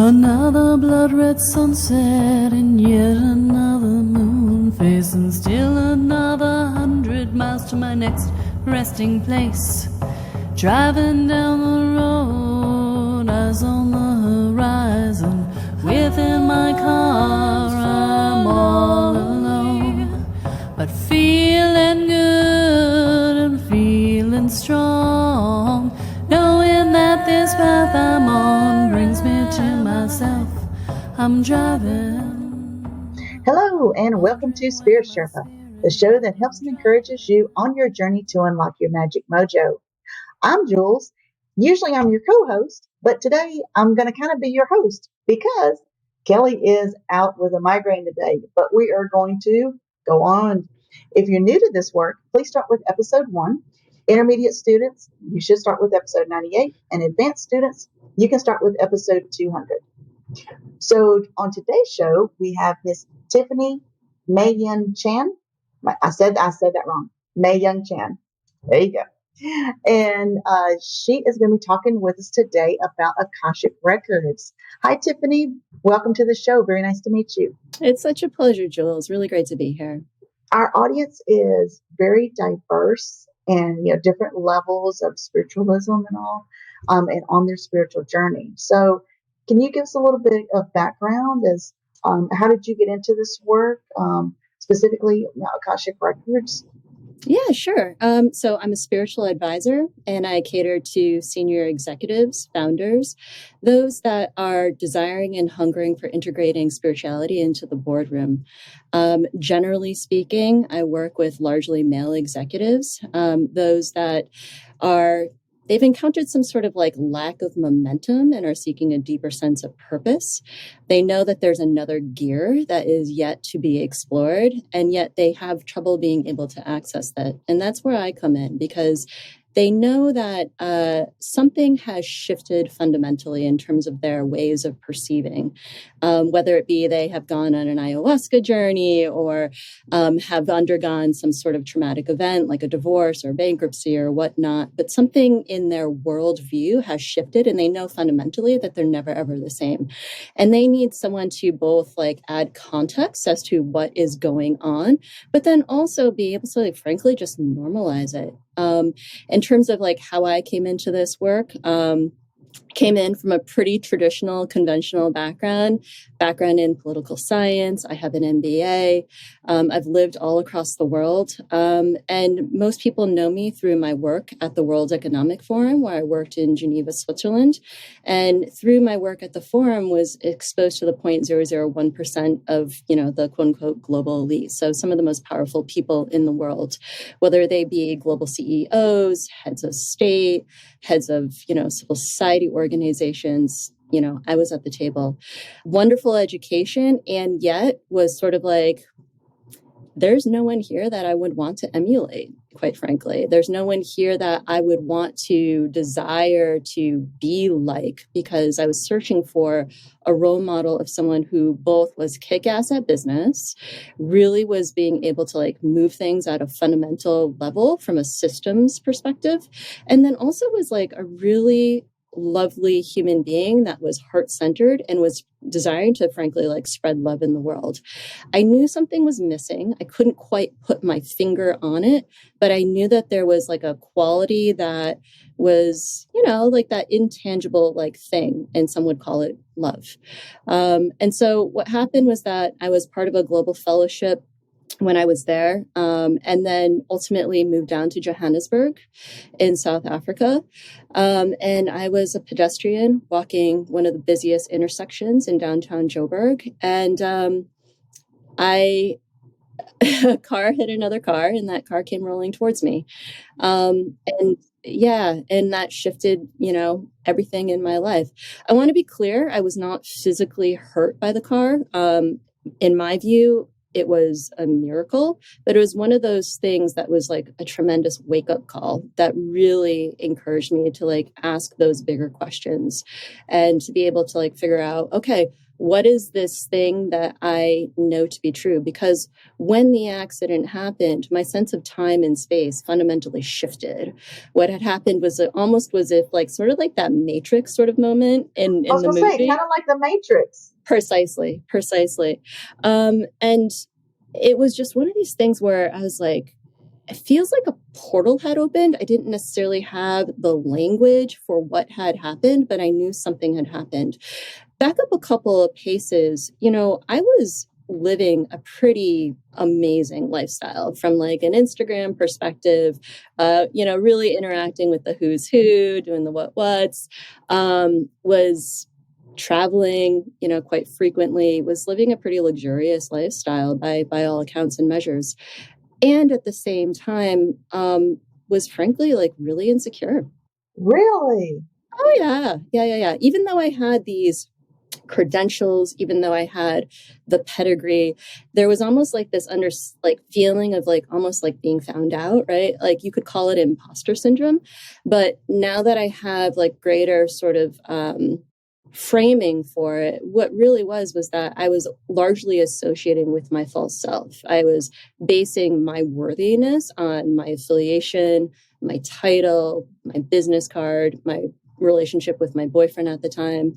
Another blood-red sunset and yet another moon face, and still another 100 miles to my next resting place. Driving down the road, eyes on the horizon. Within my car, I'm all alone, but feeling good and feeling strong, knowing that this path I'm on brings me to myself. I'm driving. Hello, and welcome to Spirit Sherpa, the show that helps and encourages you on your journey to unlock your magic mojo. I'm Jules. Usually I'm your co-host, but today I'm going to kind of be your host because Kelle is out with a migraine today, but we are going to go on. If you're new to this work, please start with episode 1. Intermediate students, you should start with episode 98, and advanced students, you can start with episode 200. So on today's show, we have Miss Tiffany Mei Yun Chan. I said that wrong. Mei Yun Chan. There you go. And she is going to be talking with us today about Akashic Records. Hi, Tiffany. Welcome to the show. Very nice to meet you. It's such a pleasure, Jules. Really great to be here. Our audience is very diverse and different levels of spiritualism and all, and on their spiritual journey. So, can you give us a little bit of background as how did you get into this work, specifically Akashic Records? Yeah, sure. So I'm a spiritual advisor, and I cater to senior executives, founders, those that are desiring and hungering for integrating spirituality into the boardroom. Generally speaking, I work with largely male executives, those that they've encountered some sort of like lack of momentum and are seeking a deeper sense of purpose. They know that there's another gear that is yet to be explored, and yet they have trouble being able to access that. And that's where I come in, because they know that something has shifted fundamentally in terms of their ways of perceiving, whether it be they have gone on an ayahuasca journey or have undergone some sort of traumatic event like a divorce or bankruptcy or whatnot. But something in their worldview has shifted, and they know fundamentally that they're never, ever the same. And they need someone to both like add context as to what is going on, but then also be able to, like, frankly, just normalize it. In terms of like how I came into this work, came in from a pretty traditional, conventional background in political science. I have an MBA. I've lived all across the world. And most people know me through my work at the World Economic Forum, where I worked in Geneva, Switzerland. And through my work at the forum was exposed to the 0.001% of, the quote unquote global elite. So some of the most powerful people in the world, whether they be global CEOs, heads of state, heads of, civil society organizations. I was at the table. Wonderful education, and yet was sort of like, there's no one here that I would want to emulate, quite frankly. There's no one here that I would want to desire to be like, because I was searching for a role model of someone who both was kick-ass at business, really was being able to like move things at a fundamental level from a systems perspective, and then also was like a really lovely human being that was heart-centered and was desiring to, frankly, like spread love in the world. I knew something was missing. I couldn't quite put my finger on it, but I knew that there was like a quality that was, like that intangible like thing, and some would call it love. And so what happened was that I was part of a global fellowship when I was there, and then ultimately moved down to Johannesburg in South Africa. And I was a pedestrian walking one of the busiest intersections in downtown Joburg. And a car hit another car, and that car came rolling towards me. And that shifted, everything in my life. I want to be clear, I was not physically hurt by the car. In my view, it was a miracle, but it was one of those things that was like a tremendous wake up call that really encouraged me to like ask those bigger questions and to be able to like figure out, okay, what is this thing that I know to be true? Because when the accident happened, my sense of time and space fundamentally shifted. What had happened was it almost was if like sort of like that Matrix sort of moment in I was the going to say, movie. kind of like the Matrix. Precisely. And it was just one of these things where I was like, it feels like a portal had opened. I didn't necessarily have the language for what had happened, but I knew something had happened. Back up a couple of paces, I was living a pretty amazing lifestyle from like an Instagram perspective, really interacting with the who's who, doing the what's, was traveling, quite frequently, was living a pretty luxurious lifestyle by all accounts and measures. And at the same time, was frankly like really insecure. Really? Oh yeah. Even though I had these credentials, even though I had the pedigree, there was almost like this feeling of like almost like being found out, right? Like you could call it imposter syndrome. But now that I have like greater sort of framing for it, what really was that I was largely associating with my false self. I was basing my worthiness on my affiliation, my title, my business card, my relationship with my boyfriend at the time.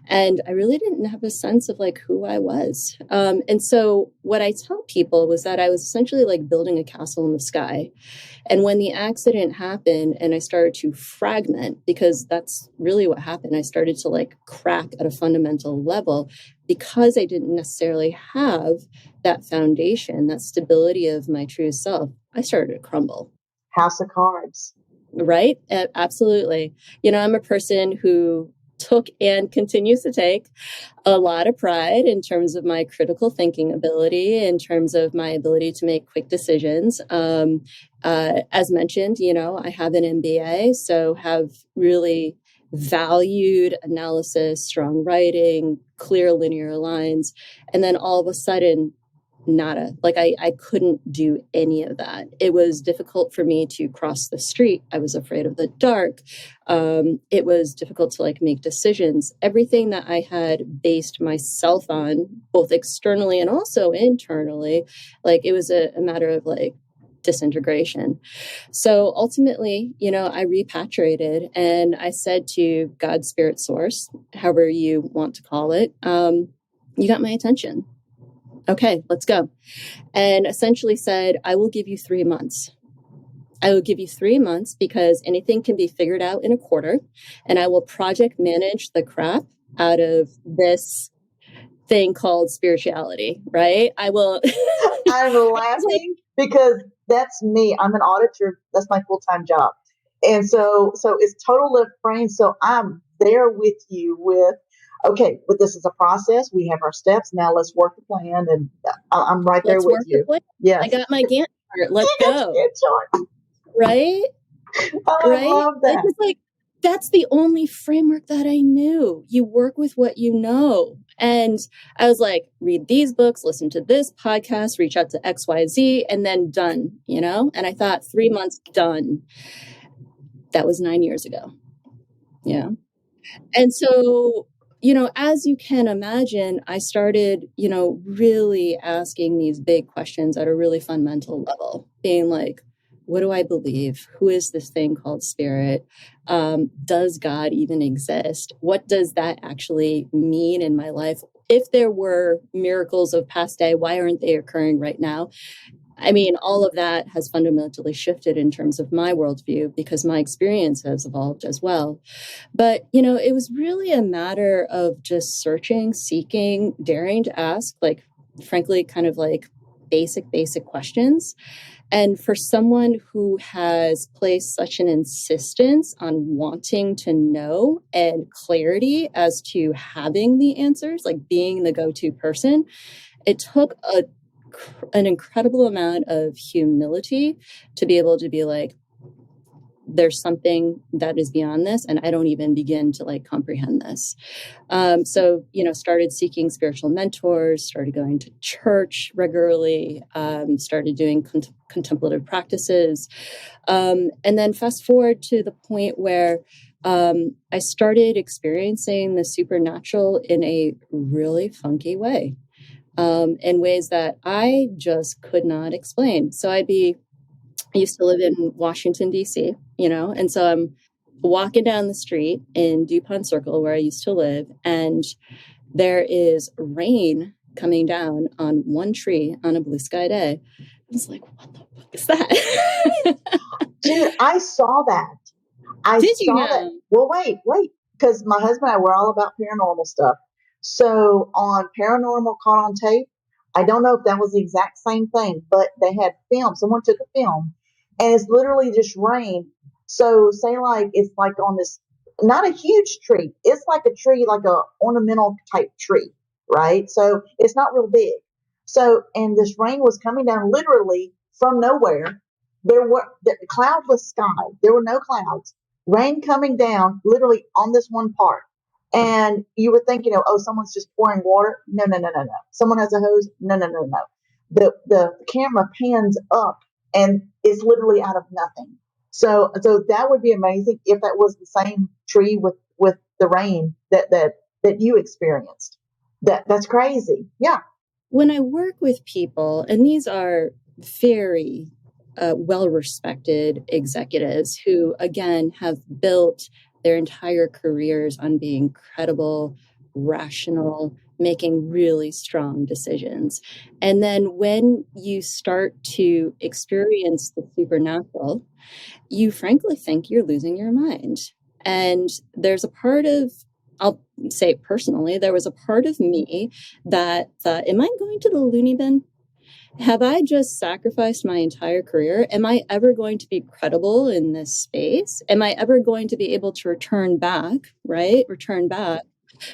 And I really didn't have a sense of like who I was. And so what I tell people was that I was essentially like building a castle in the sky. And when the accident happened and I started to fragment, because that's really what happened, I started to like crack at a fundamental level because I didn't necessarily have that foundation, that stability of my true self. I started to crumble. House of cards. Right? Absolutely. I'm a person who took and continues to take a lot of pride in terms of my critical thinking ability, in terms of my ability to make quick decisions. As mentioned, I have an MBA, so have really valued analysis, strong writing, clear linear lines. And then all of a sudden, nada. Like I couldn't do any of that. It was difficult for me to cross the street. I was afraid of the dark. It was difficult to like make decisions. Everything that I had based myself on, both externally and also internally, like it was a matter of like disintegration. So ultimately, I repatriated and I said to God, Spirit, Source, however you want to call it, you got my attention. Okay, let's go. And essentially said, I will give you 3 months. I will give you 3 months because anything can be figured out in a quarter. And I will project manage the crap out of this thing called spirituality, right? I will. I'm laughing because that's me. I'm an auditor. That's my full-time job. And so it's total left brain. So I'm there with you with, okay, but this is a process. We have our steps. Now let's work the plan. And I'm right there with you. Yes. I got my Gantt chart. Let's go. Right? Oh, right? I love that. It was like, that's the only framework that I knew. You work with what you know. And I was like, read these books, listen to this podcast, reach out to XYZ, and then done, And I thought 3 months, done. That was 9 years ago. Yeah. And so, as you can imagine, I started, really asking these big questions at a really fundamental level, being like, what do I believe? Who is this thing called spirit? Does God even exist? What does that actually mean in my life? If there were miracles of past day, why aren't they occurring right now? I mean, all of that has fundamentally shifted in terms of my worldview because my experience has evolved as well. But, it was really a matter of just searching, seeking, daring to ask, like, frankly, kind of like basic questions. And for someone who has placed such an insistence on wanting to know and clarity as to having the answers, like being the go-to person, it took an incredible amount of humility to be able to be like, there's something that is beyond this, and I don't even begin to like comprehend this. So, started seeking spiritual mentors, started going to church regularly, started doing contemplative practices. And then fast forward to the point where I started experiencing the supernatural in a really funky way, in ways that I just could not explain. So I used to live in Washington, D.C., and so I'm walking down the street in DuPont Circle where I used to live, and there is rain coming down on one tree on a blue sky day. I was like, what the fuck is that? Dude, I saw that. Did you saw know? that. Well, wait, because my husband and I were all about paranormal stuff. So on Paranormal Caught on Tape, I don't know if that was the exact same thing, but they had film. Someone took a film, and it's literally just rain. So say like it's like on this, not a huge tree. It's like a tree, like a ornamental type tree, right? So it's not real big. So and this rain was coming down literally from nowhere. There were the cloudless sky. There were no clouds. Rain coming down literally on this one part. And you would think, oh, someone's just pouring water. No, no, no, no, no. Someone has a hose. No, no, no, no. The camera pans up and it's literally out of nothing. So that would be amazing if that was the same tree with the rain that you experienced. That's crazy. Yeah. When I work with people, and these are very well-respected executives who, again, have built their entire careers on being credible, rational, making really strong decisions. And then when you start to experience the supernatural, you frankly think you're losing your mind. And there's a part of, I'll say personally, there was a part of me that thought, am I going to the loony bin? Have I just sacrificed my entire career? Am I ever going to be credible in this space? Am I ever going to be able to return back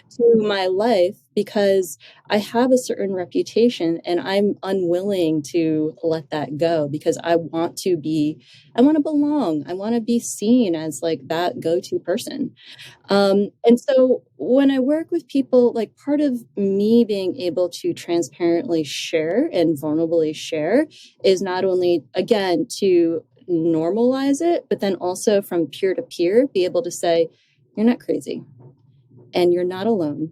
to my life because I have a certain reputation and I'm unwilling to let that go because I want to belong. I want to be seen as like that go-to person. And so when I work with people, like part of me being able to transparently share and vulnerably share is not only, again, to normalize it, but then also from peer to peer, be able to say, you're not crazy and you're not alone.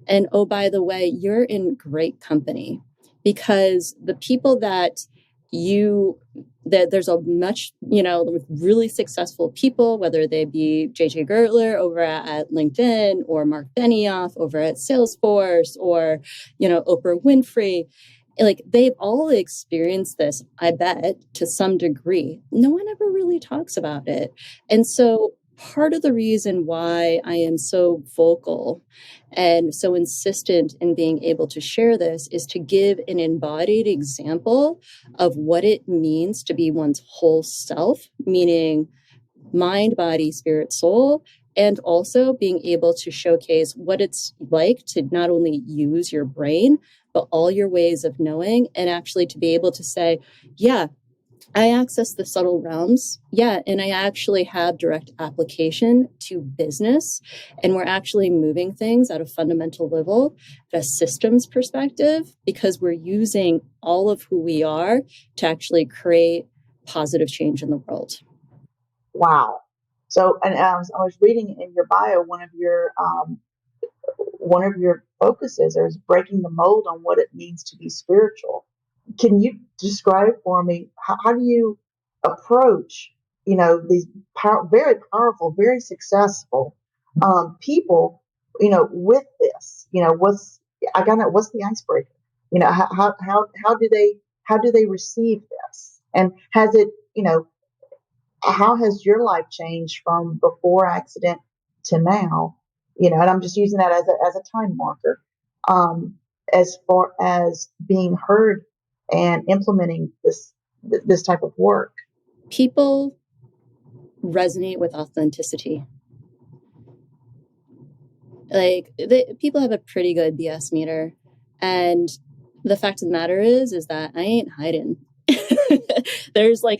And oh, by the way, you're in great company because the people that there's a much, really successful people, whether they be JJ Gertler over at LinkedIn or Mark Benioff over at Salesforce or, Oprah Winfrey, like they've all experienced this, I bet, to some degree. No one ever really talks about it. And so part of the reason why I am so vocal and so insistent in being able to share this is to give an embodied example of what it means to be one's whole self, meaning mind, body, spirit, soul, and also being able to showcase what it's like to not only use your brain, but all your ways of knowing, and actually to be able to say, yeah, I access the subtle realms. Yeah. And I actually have direct application to business. And we're actually moving things at a fundamental level, at a systems perspective, because we're using all of who we are to actually create positive change in the world. Wow. So, and I was reading in your bio, one of your focuses is breaking the mold on what it means to be spiritual. Can you describe for me how do you approach these very powerful, very successful people with this? What's the icebreaker? How do they receive this? And has it how has your life changed from before accident to now? And I'm just using that as a time marker, as far as being heard and implementing this type of work. People resonate with authenticity. Like people have a pretty good BS meter, and the fact of the matter is that I ain't hiding. There's like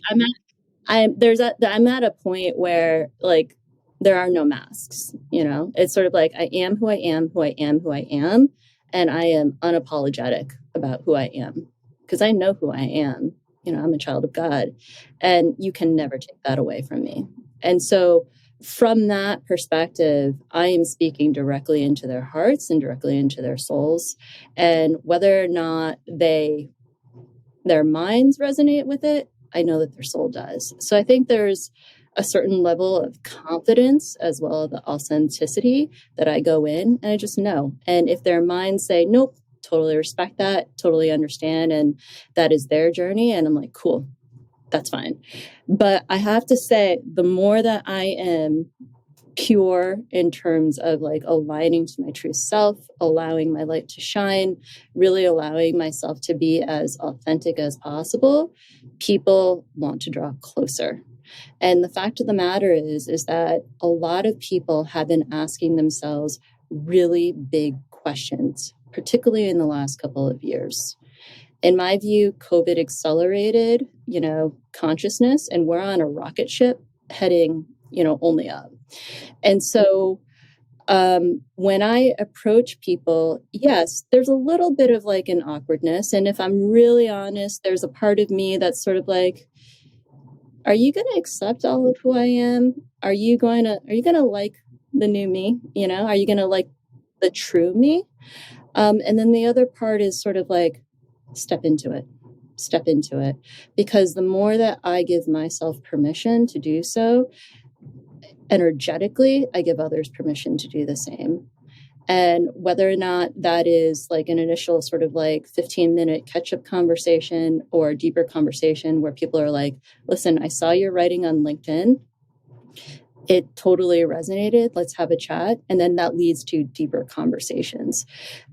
I'm at a point where like there are no masks, it's sort of like I am who I am, who I am, who I am. And I am unapologetic about who I am because I know who I am. I'm a child of God, and you can never take that away from me. And so from that perspective, I am speaking directly into their hearts and directly into their souls. And whether or not their minds resonate with it, I know that their soul does. So I think there's a certain level of confidence as well as the authenticity that I go in and I just know. And if their minds say, nope, totally respect that, totally understand, and that is their journey, and I'm like, cool, that's fine. But I have to say, the more that I am pure in terms of like aligning to my true self, allowing my light to shine, really allowing myself to be as authentic as possible, people want to draw closer. And the fact of the matter is that a lot of people have been asking themselves really big questions, particularly in the last couple of years. In my view, COVID accelerated, consciousness, and we're on a rocket ship heading, only up. And so when I approach people, yes, there's a little bit of like an awkwardness. And if I'm really honest, there's a part of me that's sort of like, are you going to accept all of who I am? Are you going to like the new me? Are you going to like the true me? And then the other part is sort of like, step into it, because the more that I give myself permission to do so, energetically, I give others permission to do the same. And whether or not that is like an initial sort of like 15-minute catch-up conversation or a deeper conversation where people are like, listen, I saw your writing on LinkedIn. It totally resonated. Let's have a chat. And then that leads to deeper conversations.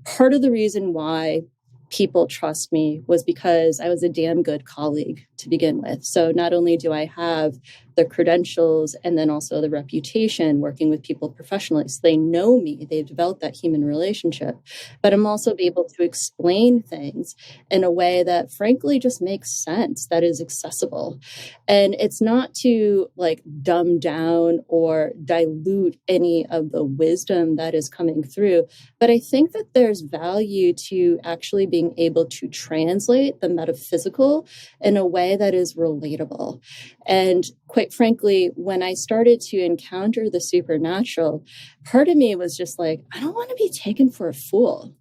Part of the reason why people trust me was because I was a damn good colleague to begin with. So not only do I have the credentials and then also the reputation working with people professionally, so they know me, they've developed that human relationship, but I'm also able to explain things in a way that frankly just makes sense, that is accessible. And it's not to like dumb down or dilute any of the wisdom that is coming through, but I think that there's value to actually being able to translate the metaphysical in a way that is relatable. And quite frankly, when I started to encounter the supernatural, part of me was just like, I don't want to be taken for a fool.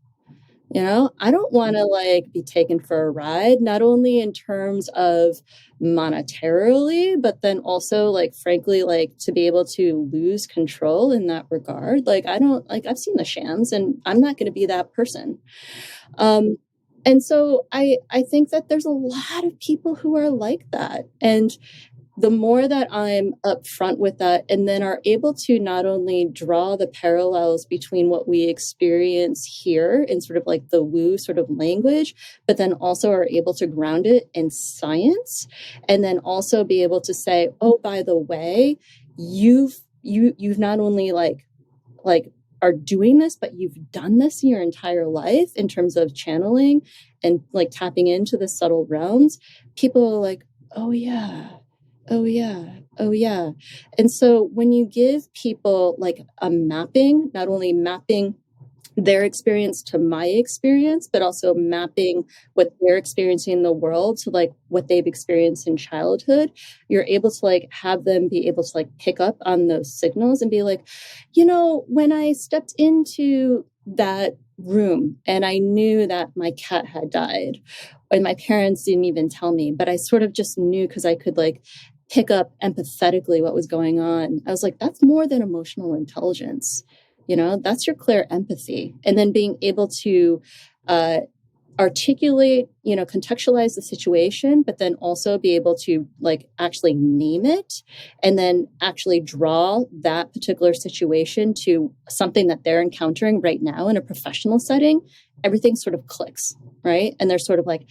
I don't want to like be taken for a ride, not only in terms of monetarily, but then also like, frankly, like to be able to lose control in that regard. Like, I don't like, I've seen the shams and I'm not going to be that person. And so I think that there's a lot of people who are like that. And the more that I'm upfront with that and then are able to not only draw the parallels between what we experience here in sort of like the woo sort of language, but then also are able to ground it in science and then also be able to say, oh, by the way, you've not only like are doing this, but you've done this your entire life in terms of channeling and like tapping into the subtle realms. People are like, oh yeah. Oh, yeah. Oh, yeah. And so when you give people like a mapping, not only mapping their experience to my experience, but also mapping what they're experiencing in the world to like what they've experienced in childhood, you're able to like have them be able to like pick up on those signals and be like, when I stepped into that room and I knew that my cat had died and my parents didn't even tell me, but I sort of just knew because I could like pick up empathetically what was going on. I was like, that's more than emotional intelligence. That's your clear empathy. And then being able to articulate, contextualize the situation, but then also be able to like actually name it and then actually draw that particular situation to something that they're encountering right now in a professional setting, everything sort of clicks, right? And they're sort of like,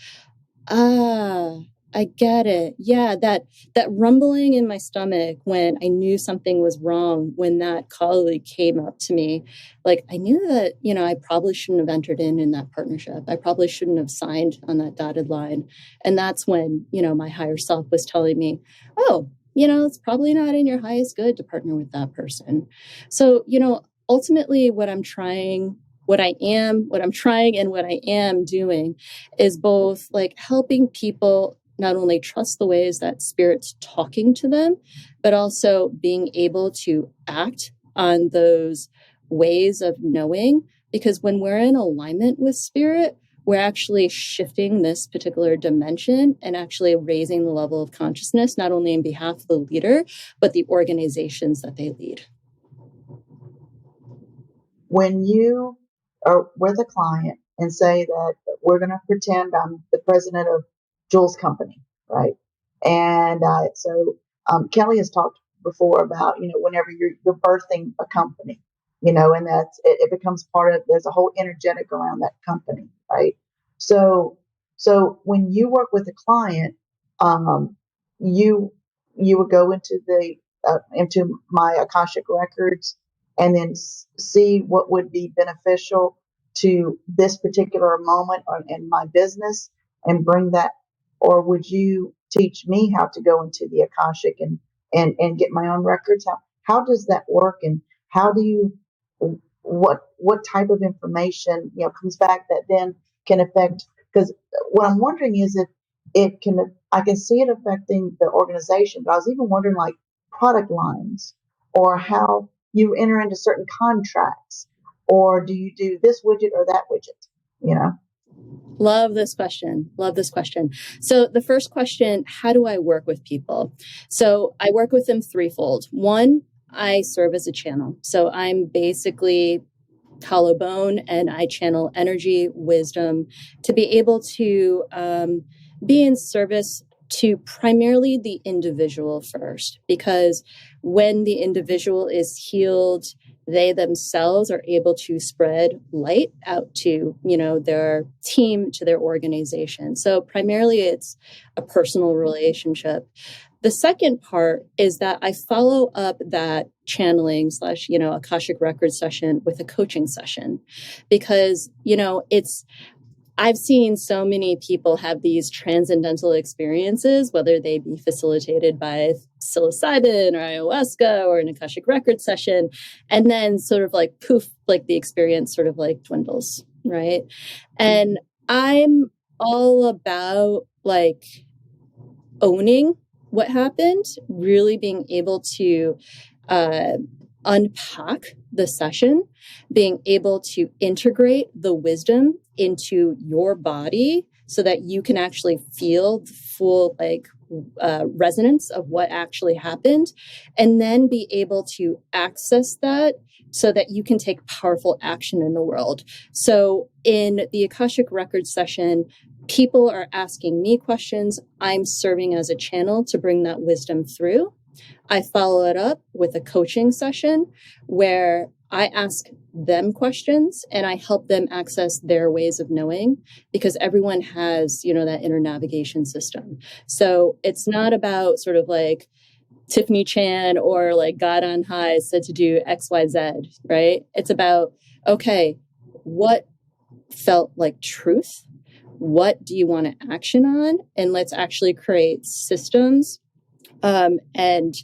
I get it. Yeah, that rumbling in my stomach when I knew something was wrong, when that colleague came up to me, like I knew that, I probably shouldn't have entered in that partnership. I probably shouldn't have signed on that dotted line. And that's when, my higher self was telling me, oh, it's probably not in your highest good to partner with that person. So, ultimately what I'm trying and what I am doing is both like helping people not only trust the ways that spirit's talking to them, but also being able to act on those ways of knowing. Because when we're in alignment with spirit, we're actually shifting this particular dimension and actually raising the level of consciousness, not only in behalf of the leader, but the organizations that they lead. When you are with a client and say that we're going to pretend I'm the president of Jules' company, right? And Kelle has talked before about, whenever you're birthing a company, and that's it becomes part of, there's a whole energetic around that company, right? So when you work with a client, you you would go into my Akashic Records and then see what would be beneficial to this particular moment in my business and bring that, or would you teach me how to go into the Akashic and get my own records? How does that work, and how do you, what type of information comes back that then can affect? Because what I'm wondering is if it can, I can see it affecting the organization, but I was even wondering like product lines, or how you enter into certain contracts, or do you do this widget or that widget? Love this question. So the first question, how do I work with people? So I work with them threefold. One, I serve as a channel. So I'm basically collarbone and I channel energy, wisdom to be able to be in service to primarily the individual first, because when the individual is healed, they themselves are able to spread light out to, their team, to their organization. So primarily it's a personal relationship. The second part is that I follow up that channeling / Akashic Records session with a coaching session, because, I've seen so many people have these transcendental experiences, whether they be facilitated by psilocybin or ayahuasca or an Akashic Records session, and then sort of like poof, like the experience sort of like dwindles, right? And I'm all about like owning what happened, really being able to unpack the session, being able to integrate the wisdom into your body so that you can actually feel the full resonance of what actually happened, and then be able to access that so that you can take powerful action in the world. So in the Akashic Records session, people are asking me questions. I'm serving as a channel to bring that wisdom through. I follow it up with a coaching session where I ask them questions and I help them access their ways of knowing, because everyone has, that inner navigation system. So it's not about sort of like Tiffany Chan or like God on high said to do XYZ, right? It's about, okay, what felt like truth? What do you want to action on? And let's actually create systems and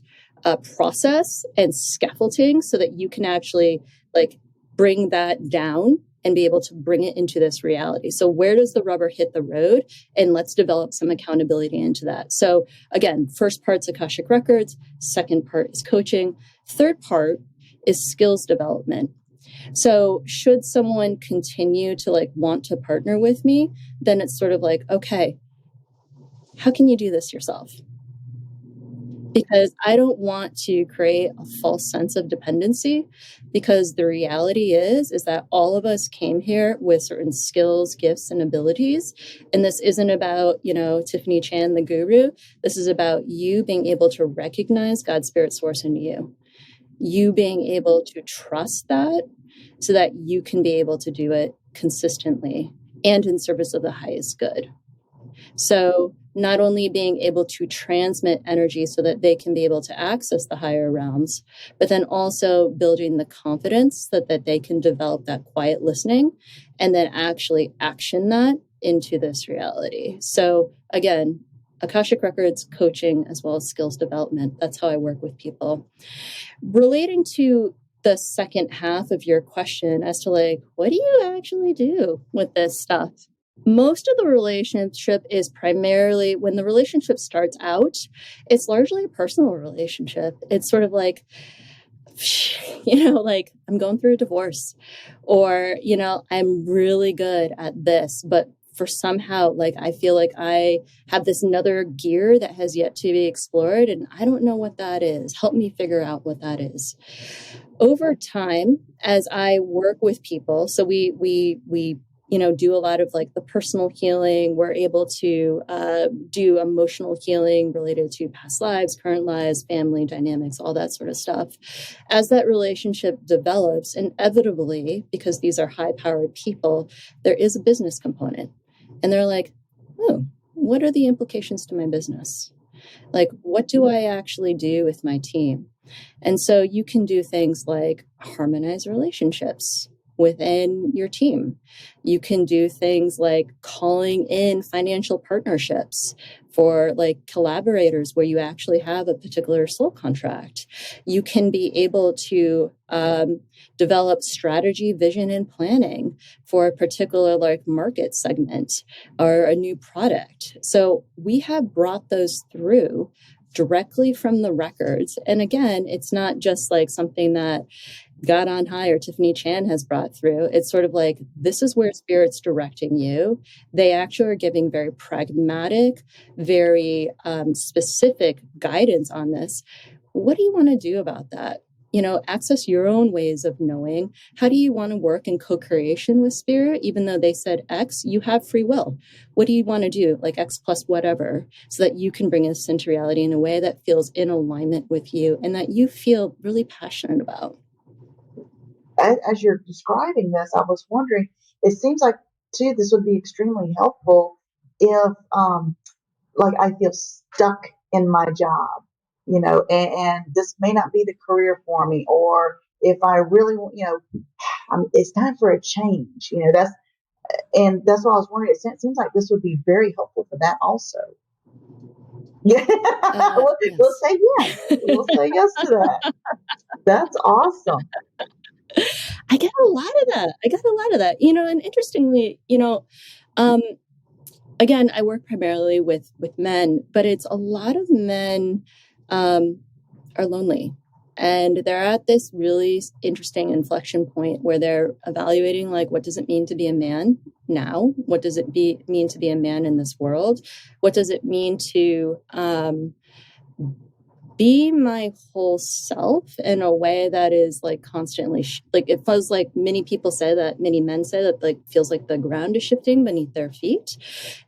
process and scaffolding so that you can actually like bring that down and be able to bring it into this reality. So where does the rubber hit the road? And let's develop some accountability into that. So again, first part's Akashic Records, second part is coaching, third part is skills development. So should someone continue to like want to partner with me, then it's sort of like, okay, how can you do this yourself? Because I don't want to create a false sense of dependency, because the reality is that all of us came here with certain skills, gifts, and abilities. And this isn't about, Tiffany Chan, the guru. This is about you being able to recognize God's spirit source in you. You being able to trust that so that you can be able to do it consistently and in service of the highest good. So not only being able to transmit energy so that they can be able to access the higher realms, but then also building the confidence that they can develop that quiet listening and then actually action that into this reality. So again, Akashic Records coaching as well as skills development. That's how I work with people. Relating to the second half of your question as to like, what do you actually do with this stuff? Most of the relationship is primarily when the relationship starts out, it's largely a personal relationship. It's sort of like, like I'm going through a divorce, or, I'm really good at this, but for somehow, like, I feel like I have this another gear that has yet to be explored, and I don't know what that is. Help me figure out what that is. Over time, as I work with people, so we do a lot of like the personal healing. We're able to do emotional healing related to past lives, current lives, family dynamics, all that sort of stuff. As that relationship develops, inevitably, because these are high-powered people, there is a business component. And they're like, oh, what are the implications to my business? Like, what do I actually do with my team? And so you can do things like harmonize relationships within your team. You can do things like calling in financial partnerships for like collaborators where you actually have a particular soul contract. You can be able to develop strategy, vision, and planning for a particular like market segment or a new product. So we have brought those through directly from the records. And again, it's not just like something that God on High or Tiffany Chan has brought through. It's sort of like, this is where Spirit's directing you. They actually are giving very pragmatic, very specific guidance on this. What do you want to do about that? Access your own ways of knowing. How do you want to work in co-creation with Spirit? Even though they said X, you have free will. What do you want to do? Like X plus whatever, so that you can bring this into reality in a way that feels in alignment with you and that you feel really passionate about. As you're describing this, I was wondering, it seems like, too, this would be extremely helpful if, like, I feel stuck in my job, and this may not be the career for me, or if I really, it's time for a change, that's what I was wondering. It seems like this would be very helpful for that also. Yeah, Yes. we'll say yes. We'll say yes to that. That's awesome. I get a lot of that. And interestingly, again, I work primarily with men, but it's a lot of men are lonely. And they're at this really interesting inflection point where they're evaluating, like, what does it mean to be a man now? What does it mean to be a man in this world? What does it mean to be my whole self in a way that is like constantly like it feels like many men say that like feels like the ground is shifting beneath their feet,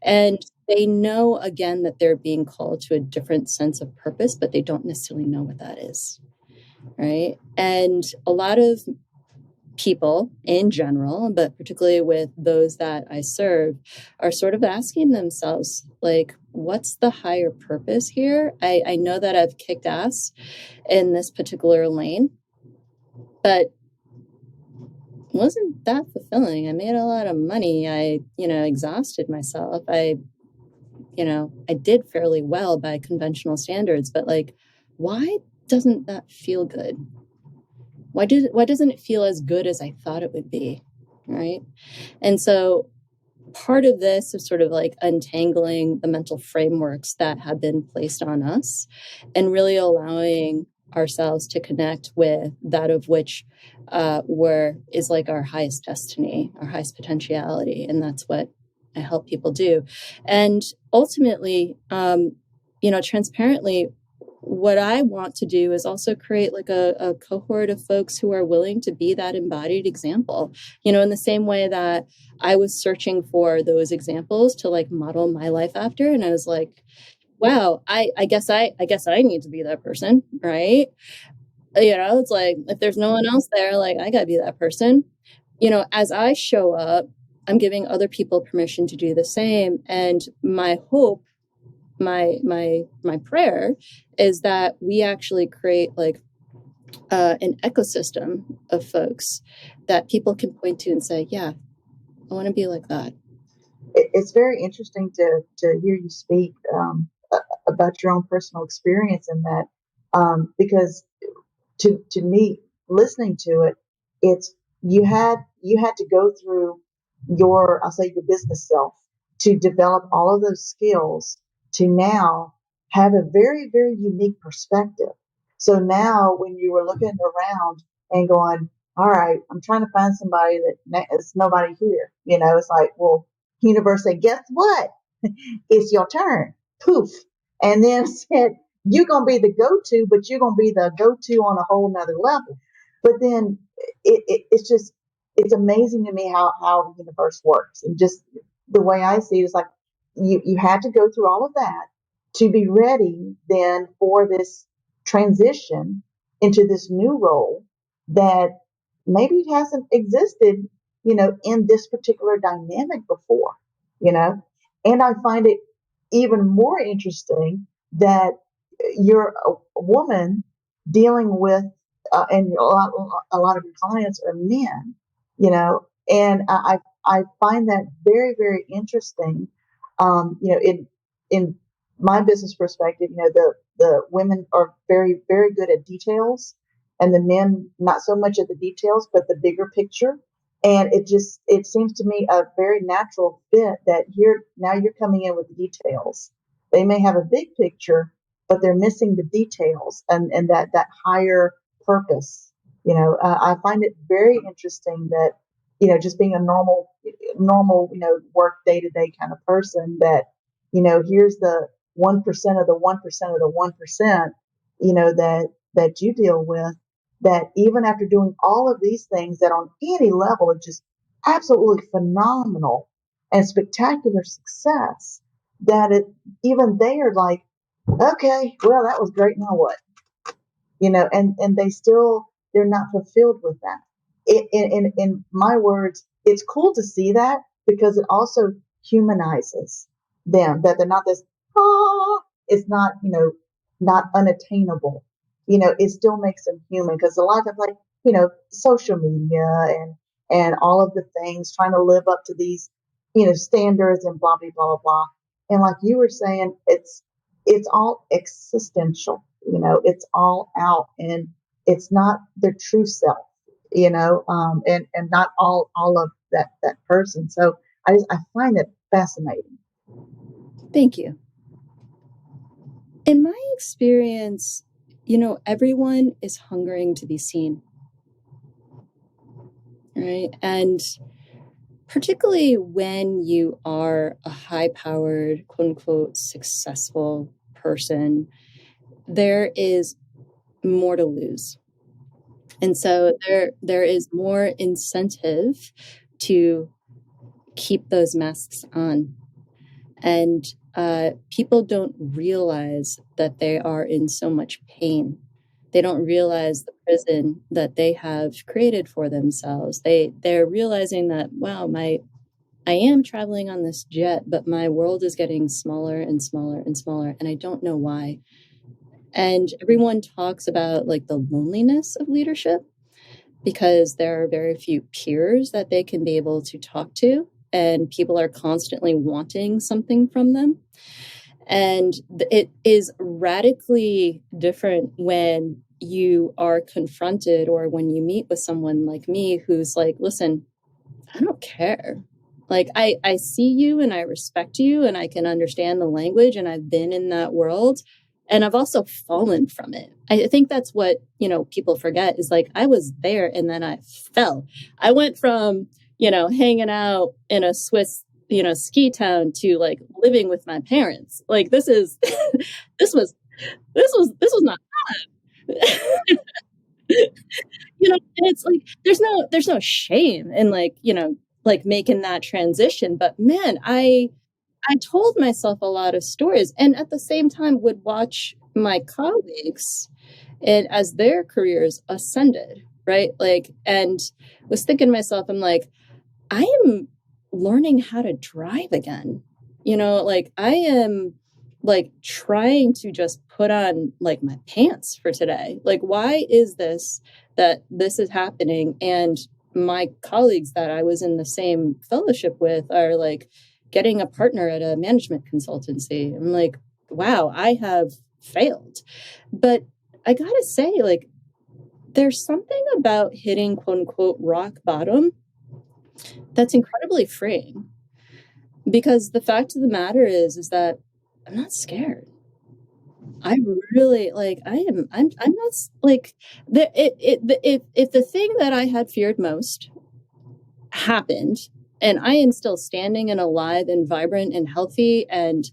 and they know again that they're being called to a different sense of purpose, but they don't necessarily know what that is, right? And a lot of people in general, but particularly with those that I serve, are sort of asking themselves, like, what's the higher purpose here? I know that I've kicked ass in this particular lane, but wasn't that fulfilling. I made a lot of money. I, exhausted myself. I did fairly well by conventional standards, but like, why doesn't that feel good? Why doesn't it feel as good as I thought it would be, right? And so part of this is sort of like untangling the mental frameworks that have been placed on us and really allowing ourselves to connect with that of which is like our highest destiny, our highest potentiality. And that's what I help people do. And ultimately, transparently, what I want to do is also create like a cohort of folks who are willing to be that embodied example, in the same way that I was searching for those examples to like model my life after. And I was like, wow, I guess I need to be that person. Right. It's like, if there's no one else there, like I gotta be that person, as I show up, I'm giving other people permission to do the same. And my hope my prayer is that we actually create like an ecosystem of folks that people can point to and say, yeah, I want to be like that. It's very interesting to hear you speak about your own personal experience in that, because to me, listening to it, it's you had to go through your, I'll say, your business self to develop all of those skills to now have a very, very unique perspective. So now when you were looking around and going, all right, I'm trying to find somebody that is nobody here, it's like, well, universe said, guess what? It's your turn. Poof. And then said, you're going to be the go-to, but you're going to be the go-to on a whole nother level. But then it's amazing to me how the universe works. And just the way I see it is like, you had to go through all of that to be ready then for this transition into this new role that maybe it hasn't existed, in this particular dynamic before, you know? And I find it even more interesting that you're a woman dealing with, and a lot of your clients are men, and I find that very, very interesting. In my business perspective, the women are very, very good at details, and the men not so much at the details, but the bigger picture. And it seems to me a very natural fit that here now you're coming in with the details. They may have a big picture, but they're missing the details and that higher purpose. I find it very interesting that, just being a normal, work day to day kind of person that, here's the 1% of the 1% of the 1%, that you deal with, that even after doing all of these things that on any level are just absolutely phenomenal and spectacular success, that even they are like, okay, well, that was great. Now what? And they're not fulfilled with that. In my words, it's cool to see that because it also humanizes them, that they're not this, it's not, not unattainable. It still makes them human because a lot of like, social media and all of the things trying to live up to these, standards and blah, blah, blah, blah. And like you were saying, it's all existential, it's all out and it's not the true self, and not all of that person. So I find it fascinating. Thank you. In my experience, everyone is hungering to be seen, right? And particularly when you are a high-powered, quote-unquote, successful person, there is more to lose. And so there is more incentive to keep those masks on. And people don't realize that they are in so much pain. They don't realize the prison that they have created for themselves. They're realizing that, wow, I am traveling on this jet, but my world is getting smaller and smaller and smaller, and I don't know why. And everyone talks about like the loneliness of leadership because there are very few peers that they can be able to talk to, and people are constantly wanting something from them. And it is radically different when you are confronted or when you meet with someone like me who's like, listen, I don't care. Like, I see you and I respect you and I can understand the language and I've been in that world and I've also fallen from it. I think that's what, people forget is like, I was there and then I fell. I went from, hanging out in a Swiss, ski town to like living with my parents. Like this was not bad. And it's like there's no shame in like like making that transition, but man, I told myself a lot of stories and at the same time would watch my colleagues and as their careers ascended, right? Like, and was thinking to myself, I'm like, I am learning how to drive again. Like I am like trying to just put on like my pants for today. Like, why is this that this is happening? And my colleagues that I was in the same fellowship with are like getting a partner at a management consultancy. I'm like, wow, I have failed. But I gotta say, like, there's something about hitting quote unquote rock bottom that's incredibly freeing. Because the fact of the matter is that I'm not scared. I really like. I'm not like the if the thing that I had feared most happened, and I am still standing and alive and vibrant and healthy, and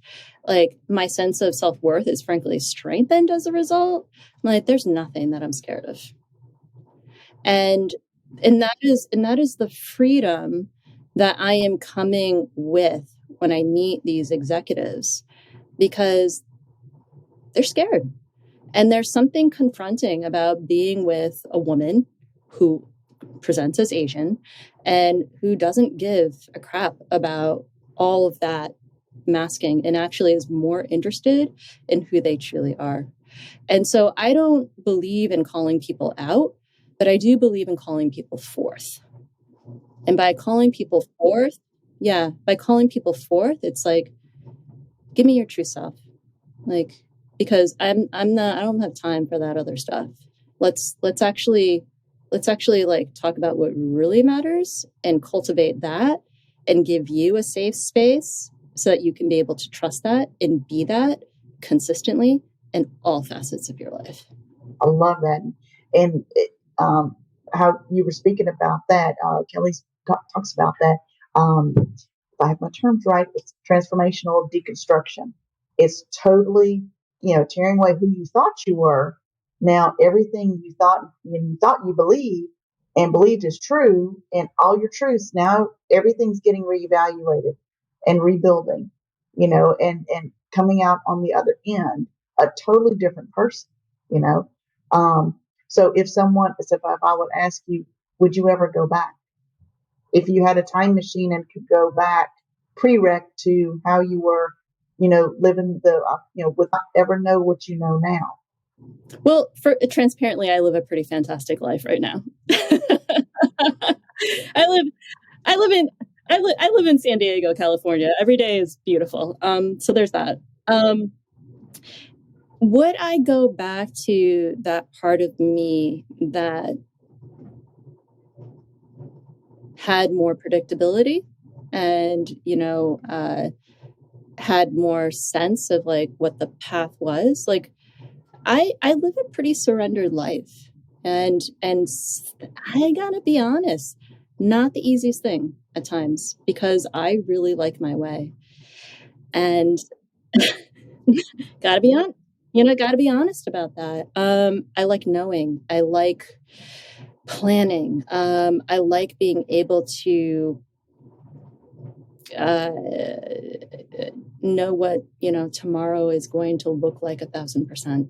like my sense of self-worth is frankly strengthened as a result. Like, there's nothing that I'm scared of, and that is the freedom that I am coming with when I meet these executives, because they're scared. And there's something confronting about being with a woman who presents as Asian and who doesn't give a crap about all of that masking and actually is more interested in who they truly are. And so I don't believe in calling people out, but I do believe in calling people forth. And by calling people forth, it's like, give me your true self. Like, because I don't have time for that other stuff. Let's actually like talk about what really matters and cultivate that and give you a safe space so that you can be able to trust that and be that consistently in all facets of your life. I love that. And how you were speaking about that, Kelly talks about that. If I have my terms right, it's transformational deconstruction. It's totally, tearing away who you thought you were. Now everything you thought you believed and believed is true, and all your truths, now everything's getting reevaluated and rebuilding, and coming out on the other end a totally different person, you know. So if I would ask you, would you ever go back? If you had a time machine and could go back prereq to how you were, living without ever know what you know now. Well, transparently, I live a pretty fantastic life right now. I live in San Diego, California. Every day is beautiful. So there's that. Would I go back to that part of me that had more predictability and, had more sense of like what the path was? Like, I live a pretty surrendered life, and I gotta be honest, not the easiest thing at times, because I really like my way, and gotta be honest about that. I like knowing. I like planning. I like being able to know what tomorrow is going to look like 1,000%.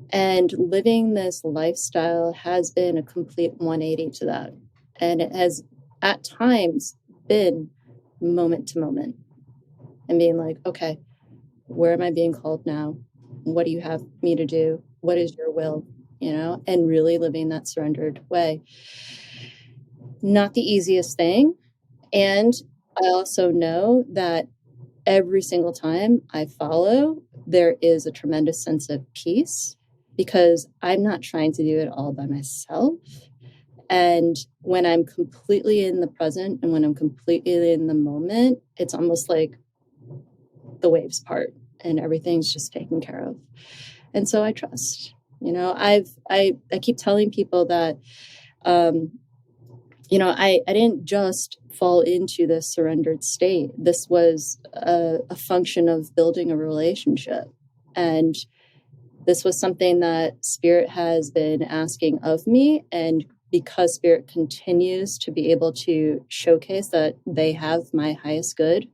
And living this lifestyle has been a complete 180 to that. And it has at times been moment to moment and being like, okay, where am I being called now? What do you have me to do? What is your will? And really living that surrendered way. Not the easiest thing. And I also know that every single time I follow, there is a tremendous sense of peace, because I'm not trying to do it all by myself. And when I'm completely in the present and when I'm completely in the moment, it's almost like the waves part and everything's just taken care of. And so I trust. I keep telling people that I didn't just fall into this surrendered state. This was a function of building a relationship. And this was something that Spirit has been asking of me. And because Spirit continues to be able to showcase that they have my highest good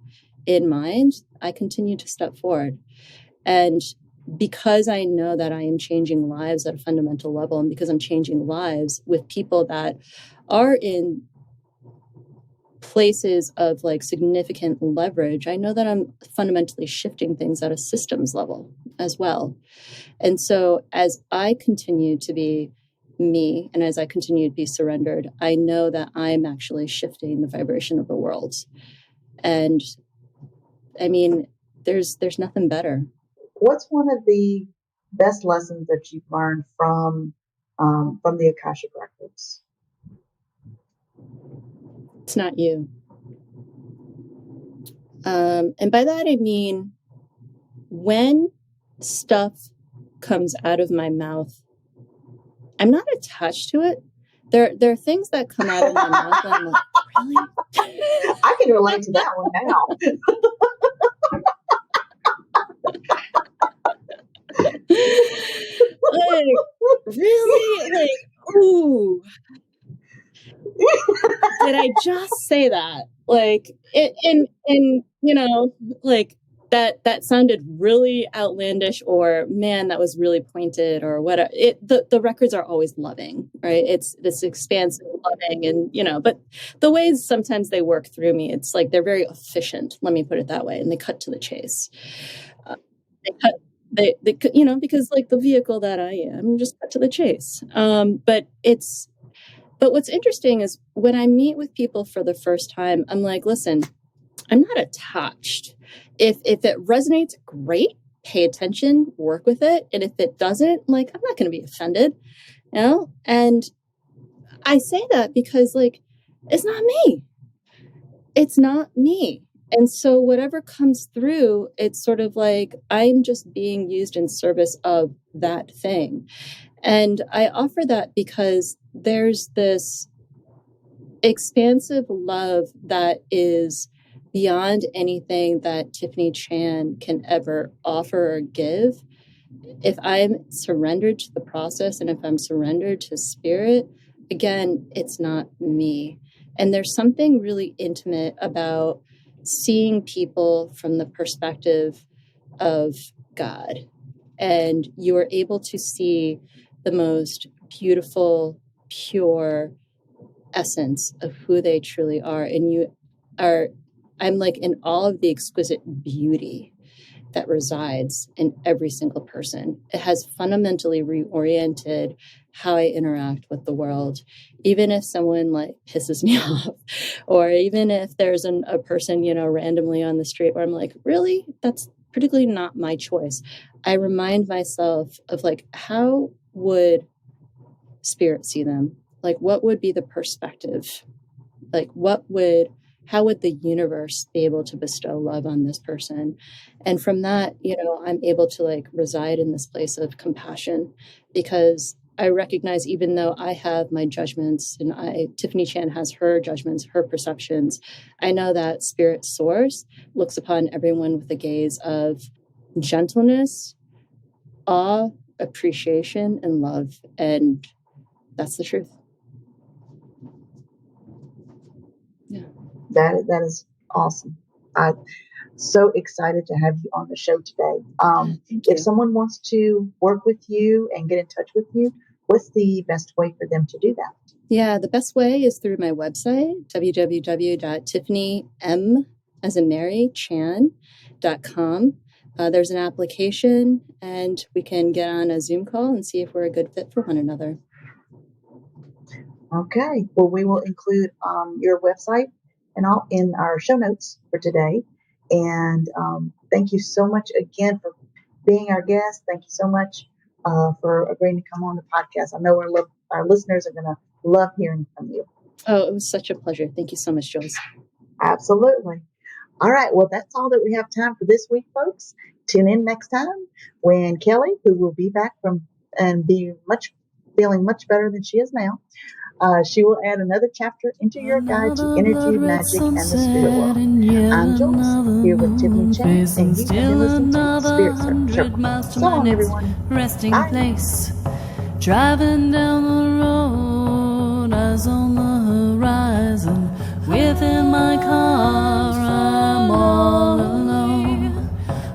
in mind, I continue to step forward. And because I know that I am changing lives at a fundamental level, and because I'm changing lives with people that are in places of like significant leverage, I know that I'm fundamentally shifting things at a systems level as well. And so as I continue to be me and as I continue to be surrendered, I know that I'm actually shifting the vibration of the world. And I mean, there's nothing better. What's one of the best lessons that you've learned from the Akashic Records? It's not you. And by that, I mean, when stuff comes out of my mouth, I'm not attached to it. There are things that come out of my mouth and I'm like, really? I can relate to that one now. Like, really? Like, ooh. Did I just say that? Like, and you know, like that sounded really outlandish, or man, that was really pointed, or what? The records are always loving, right? It's this expansive loving, and you know, but the ways sometimes they work through me, it's like they're very efficient. Let me put it that way, and they cut to the chase. They you know, because like the vehicle that I am, just cut to the chase. But what's interesting is when I meet with people for the first time, I'm like, listen, I'm not attached. If it resonates, great, pay attention, work with it. And if it doesn't, like, I'm not going to be offended, you know? And I say that because, like, it's not me. It's not me. And so whatever comes through, it's sort of like I'm just being used in service of that thing. And I offer that because there's this expansive love that is beyond anything that Tiffany Chan can ever offer or give. If I'm surrendered to the process and if I'm surrendered to spirit, again, it's not me. And there's something really intimate about seeing people from the perspective of God. And you are able to see the most beautiful, pure essence of who they truly are. And I'm like in all of the exquisite beauty that resides in every single person. It has fundamentally reoriented how I interact with the world. Even if someone like pisses me off, or even if there's a person, you know, randomly on the street where I'm like, really? That's particularly not my choice. I remind myself of like, how would spirit see them? Like, what would be the perspective? Like, how would the universe be able to bestow love on this person? And from that, you know, I'm able to like reside in this place of compassion, because I recognize, even though I have my judgments and Tiffany Chan has her judgments, her perceptions, I know that spirit source looks upon everyone with a gaze of gentleness, awe, appreciation, and love. And that's the truth. Yeah. That is awesome. I'm so excited to have you on the show today. If someone wants to work with you and get in touch with you, what's the best way for them to do that? Yeah, the best way is through my website, www.tiffanyM as in Mary, Chan.com. There's an application, and we can get on a Zoom call and see if we're a good fit for one another. Okay. Well, we will include your website and all in our show notes for today. And thank you so much again for being our guest. Thank you so much for agreeing to come on the podcast. I know our listeners are going to love hearing from you. Oh, it was such a pleasure. Thank you so much, Jules. Absolutely. All right. Well, that's all that we have time for this week, folks. Tune in next time when Kelle, who will be back from and be feeling much better than she is now, she will add another chapter into your guide to energy, magic, and the spirit world. I'm Jules, here with Tiffany Chan, and you've been listening to Spirit Circle. So long, everyone. Resting Bye. place. Driving down the road, eyes on the horizon. Within my car, I'm all alone,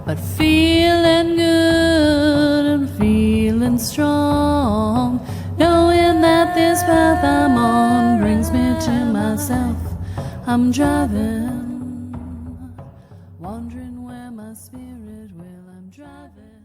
but feeling good and feeling strong, knowing that this path I'm on brings me to myself. I'm driving, wondering where my spirit will. I'm driving.